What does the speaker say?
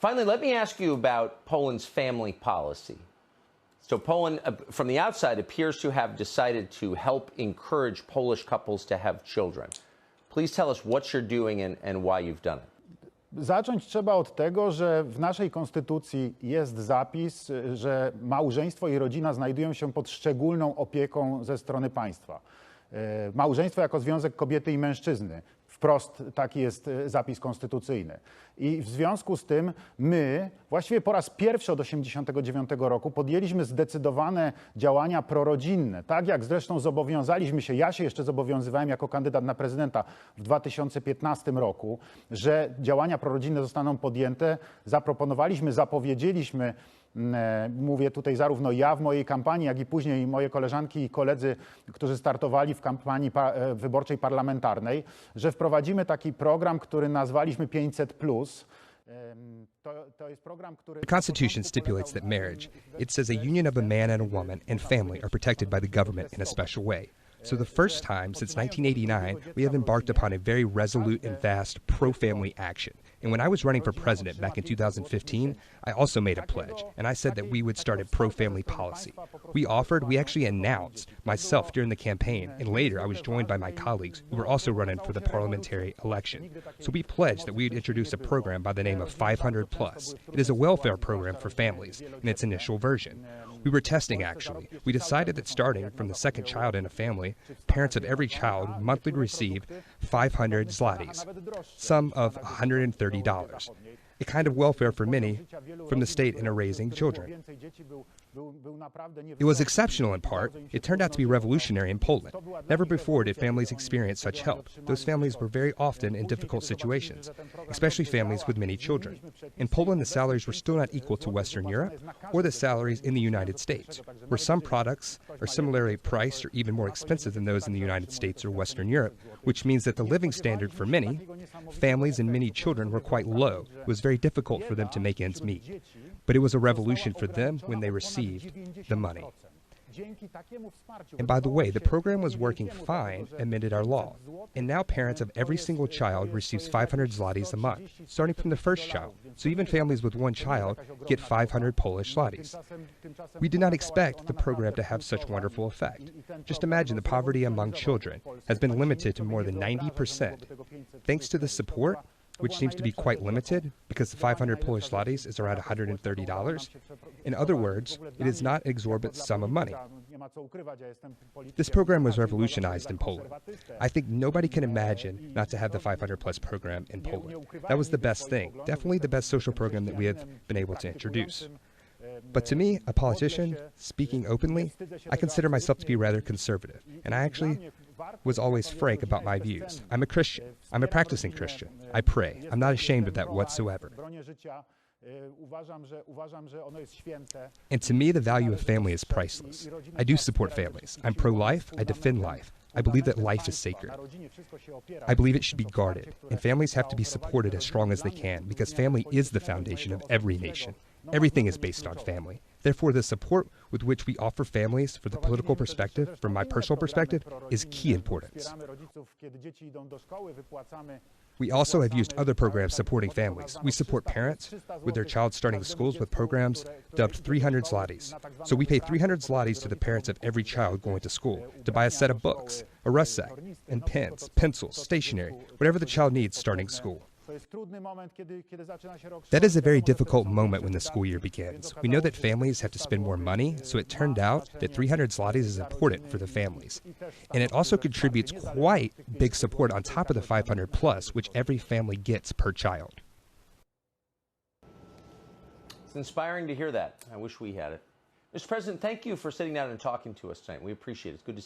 Finally, let me ask you about Poland's family policy. So Poland, from the outside, appears to have decided to help encourage Polish couples to have children. Please tell us what you're doing and why you've done it. Zacząć trzeba od tego, że w naszej konstytucji jest zapis, że małżeństwo i rodzina znajdują się pod szczególną opieką ze strony państwa. Małżeństwo jako związek kobiety i mężczyzny. Wprost taki jest zapis konstytucyjny. I w związku z tym my właściwie po raz pierwszy od 1989 roku podjęliśmy zdecydowane działania prorodzinne. Tak jak zresztą zobowiązaliśmy się, ja się jeszcze zobowiązywałem jako kandydat na prezydenta w 2015 roku, że działania prorodzinne zostaną podjęte. Zaproponowaliśmy, zapowiedzieliśmy, mówię tutaj zarówno ja w mojej kampanii, jak i później moje koleżanki i koledzy, którzy startowali w kampanii wyborczej parlamentarnej, że wprowadzimy taki program, który nazwaliśmy 500+. The Constitution stipulates that marriage, it says a union of a man and a woman and family are protected by the government in a special way. So the first time since 1989, we have embarked upon a very resolute and vast pro-family action. And when I was running for president back in 2015, I also made a pledge, and I said that we would start a pro-family policy. We actually announced myself during the campaign, and later I was joined by my colleagues who were also running for the parliamentary election. So we pledged that we would introduce a program by the name of 500+. It is a welfare program for families in its initial version. We were testing, actually. We decided that starting from the second child in a family, parents of every child monthly receive 500 zlotys, sum of $130. A kind of welfare for many from the state in raising children. It was exceptional in part. It turned out to be revolutionary in Poland. Never before did families experience such help. Those families were very often in difficult situations, especially families with many children. In Poland, the salaries were still not equal to Western Europe or the salaries in the United States, where some products are similarly priced or even more expensive than those in the United States or Western Europe, which means that the living standard for many families and many children were quite low. It was very difficult for them to make ends meet. But it was a revolution for them when they received the money. And by the way, the program was working fine amended our law. And now parents of every single child receives 500 zlotys a month, starting from the first child. So even families with one child get 500 Polish zlotys. We did not expect the program to have such wonderful effect. Just imagine the poverty among children has been limited to more than 90%. Thanks to the support, which seems to be quite limited because the 500 Polish zlotys is around $130. In other words, it is not an exorbitant sum of money. This program was revolutionized in Poland. I think nobody can imagine not to have the 500+ program in Poland. That was the best thing, definitely the best social program that we have been able to introduce. But to me, a politician, speaking openly, I consider myself to be rather conservative, and I actually was always frank about my views. I'm a Christian. I'm a practicing Christian. I pray. I'm not ashamed of that whatsoever. And to me, the value of family is priceless. I do support families. I'm pro-life. I defend life. I believe that life is sacred. I believe it should be guarded, and families have to be supported as strong as they can because family is the foundation of every nation. Everything is based on family. Therefore, the support with which we offer families for the political perspective, from my personal perspective, is key importance. We also have used other programs supporting families. We support parents with their child starting schools with programs dubbed 300 zlotys. So we pay 300 zlotys to the parents of every child going to school to buy a set of books, a rucksack, and pens, pencils, stationery, whatever the child needs starting school. That is a very difficult moment when the school year begins. We know that families have to spend more money, so it turned out that 300 zlotys is important for the families. And it also contributes quite big support on top of the 500+, which every family gets per child. It's inspiring to hear that. I wish we had it. Mr. President, thank you for sitting down and talking to us tonight. We appreciate it. It's good to see you.